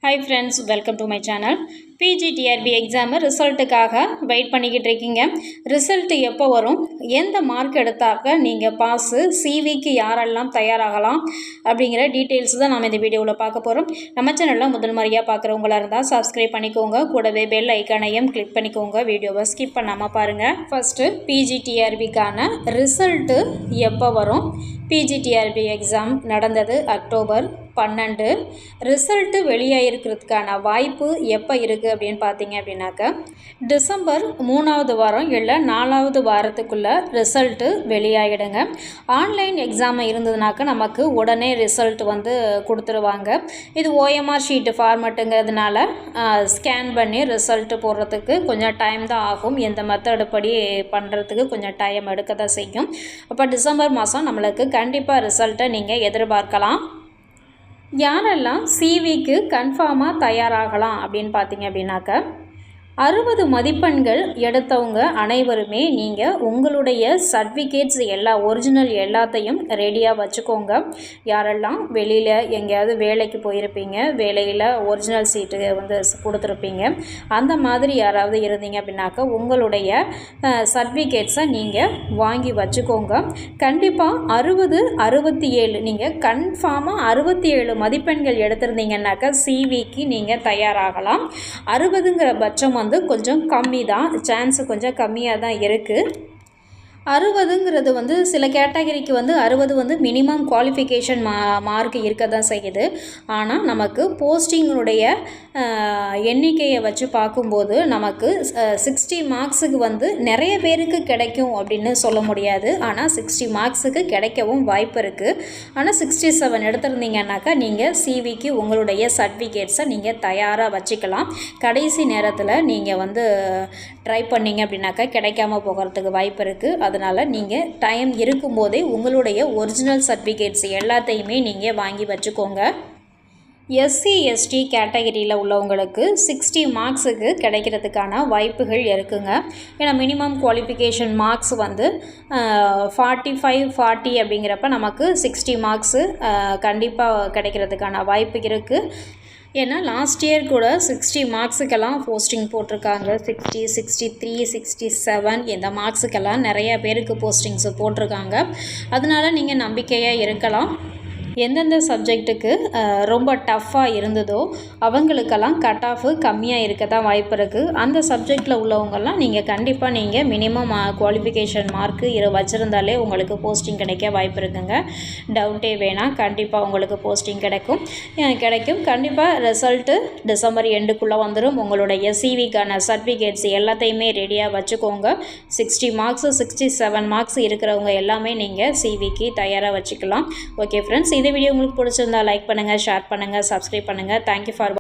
Hi friends, welcome to my channel. PGTRB exam ரிசல்ட்டுக்காக wait பண்ணிக்கிட்டு இருக்கீங்க. ரிசல்ட் எப்போ வரும், எந்த மார்க் எடுத்தாக்க நீங்கள் பாஸு, சிவிக்கு யாரெல்லாம் தயாராகலாம் அப்படிங்கிற டீட்டெயில்ஸ் தான் நம்ம இந்த வீடியோவில் பார்க்க போகிறோம். நம்ம சேனலில் முதல் முறையாக பார்க்குறவங்களா இருந்தால் சப்ஸ்கிரைப் பண்ணிக்கோங்க, கூடவே பெல் ஐக்கானையும் கிளிக் பண்ணிக்கோங்க. வீடியோவை ஸ்கிப் பண்ணாமல் பாருங்கள். ஃபஸ்ட்டு PGTRBக்கான ரிசல்ட்டு எப்போ வரும்? PGTRB எக்ஸாம் நடந்தது அக்டோபர் 12. ரிசல்ட்டு வெளியாகிருக்கிறதுக்கான வாய்ப்பு எப்போ இருக்குது அப்படின்னு பார்த்தீங்க அப்படின்னாக்க டிசம்பர் 3வது வாரம் இல்லை 4வது வாரத்துக்குள்ளே ரிசல்ட்டு வெளியாகிடுங்க. ஆன்லைன் எக்ஸாம் இருந்ததுனாக்க நமக்கு உடனே ரிசல்ட் வந்து கொடுத்துருவாங்க. இது OMR ஷீட்டு ஃபார்மெட்டுங்கிறதுனால ஸ்கேன் பண்ணி ரிசல்ட்டு போடுறதுக்கு கொஞ்சம் டைம் தான் ஆகும். எந்த மெத்தடு படி பண்ணுறதுக்கு கொஞ்சம் டைம் எடுக்க தான் செய்யும். அப்போ டிசம்பர் மாதம் நம்மளுக்கு கண்டிப்பாக ரிசல்ட்டை நீங்கள் எதிர்பார்க்கலாம். யாரெல்லாம் சிவிக்கு கன்ஃபார்மாக தயாராகலாம் அப்படின்னு பார்த்தீங்க அப்படின்னாக்க 60 மதிப்பெண்கள் எடுத்தவங்க அனைவருமே நீங்கள் உங்களுடைய சர்டிஃபிகேட்ஸ் ஒரிஜினல் எல்லாத்தையும் ரெடியாக வச்சுக்கோங்க. யாரெல்லாம் வெளியில் எங்கேயாவது வேலைக்கு போயிருப்பீங்க, வேலையில் ஒரிஜினல் சீட்டு வந்து கொடுத்துருப்பீங்க, அந்த மாதிரி யாராவது இருந்தீங்க அப்படின்னாக்க உங்களுடைய சர்டிஃபிகேட்ஸை நீங்கள் வாங்கி வச்சுக்கோங்க. கண்டிப்பாக 67 நீங்கள் கன்ஃபார்மாக 67 மதிப்பெண்கள் எடுத்திருந்தீங்கன்னாக்கா சிவிக்கு நீங்கள் தயாராகலாம். 60ங்கிற பட்சம் கொஞ்சம் கம்மி தான், சான்ஸ் கொஞ்சம் கம்மியாக தான் இருக்குது. 60ங்கிறது வந்து சில கேட்டகரிக்கு வந்து 60 மினிமம் குவாலிஃபிகேஷன் மார்க் இருக்க தான் செய்யுது. ஆனால் நமக்கு போஸ்டிங்களுடைய எண்ணிக்கையை வச்சு பார்க்கும்போது நமக்கு 60 மார்க்ஸுக்கு நிறைய பேருக்கு கிடைக்கும் அப்படின்னு சொல்ல முடியாது. ஆனால் 60 மார்க்ஸுக்கு கிடைக்கவும் வாய்ப்பு இருக்குது. ஆனால் 67 எடுத்திருந்தீங்கன்னாக்கா நீங்கள் சிவிக்கு உங்களுடைய சர்டிஃபிகேட்ஸை நீங்கள் தயாராக வச்சுக்கலாம். கடைசி நேரத்தில் நீங்கள் ட்ரை பண்ணிங்க அப்படின்னாக்கா கிடைக்காம போகிறதுக்கு வாய்ப்பு இருக்குது. அதனால் நீங்கள் டைம் இருக்கும்போதே உங்களுடைய ஒரிஜினல் சர்டிஃபிகேட்ஸ் எல்லாத்தையுமே நீங்கள் வாங்கி வச்சுக்கோங்க. SC ST கேட்டகரியில் உள்ளவங்களுக்கு 60 மார்க்ஸுக்கு கிடைக்கிறதுக்கான வாய்ப்புகள் இருக்குங்க. ஏன்னா மினிமம் குவாலிஃபிகேஷன் மார்க்ஸ் 45 40 அப்படிங்கிறப்ப நமக்கு 60 மார்க்ஸு கண்டிப்பாக கிடைக்கிறதுக்கான வாய்ப்பு இருக்குது. ஏன்னா லாஸ்ட் இயர் கூட 60 மார்க்ஸுக்கெல்லாம் போஸ்டிங் போட்டிருக்காங்க. 60 63 67 இந்த மார்க்ஸுக்கெல்லாம் நிறைய பேருக்கு போஸ்டிங்ஸு போட்டிருக்காங்க. அதனால் நீங்கள் நம்பிக்கையாக இருக்கலாம். எந்தெந்த சப்ஜெக்ட்டுக்கு ரொம்ப டஃப்பாக இருந்ததோ அவங்களுக்கெல்லாம் கட் ஆஃபு கம்மியாக இருக்க தான் வாய்ப்பு இருக்குது. அந்த சப்ஜெக்டில் உள்ளவங்கெல்லாம் நீங்கள் கண்டிப்பாக மினிமம் குவாலிஃபிகேஷன் மார்க்கு வச்சுருந்தாலே உங்களுக்கு போஸ்டிங் கிடைக்க வாய்ப்பு இருக்குங்க. டவுட்டே வேணாம், கண்டிப்பாக உங்களுக்கு போஸ்டிங் கிடைக்கும். கண்டிப்பாக ரிசல்ட்டு டிசம்பர் எண்டுக்குள்ளே வந்துடும். உங்களுடைய சிவிக்கான சர்டிஃபிகேட்ஸ் எல்லாத்தையுமே ரெடியாக வச்சுக்கோங்க. 60 மார்க்ஸு 67 மார்க்ஸ் இருக்கிறவங்க எல்லாமே நீங்கள் சிவிக்கு தயாராக வச்சுக்கலாம். ஓகே ஃப்ரெண்ட்ஸ், இந்த வீடியோ உங்களுக்கு பிடிச்சிருந்தா லைக் பண்ணுங்கள், ஷேர் பண்ணுங்கள், சப்ஸ்கிரைப் பண்ணுங்கள். Thank you for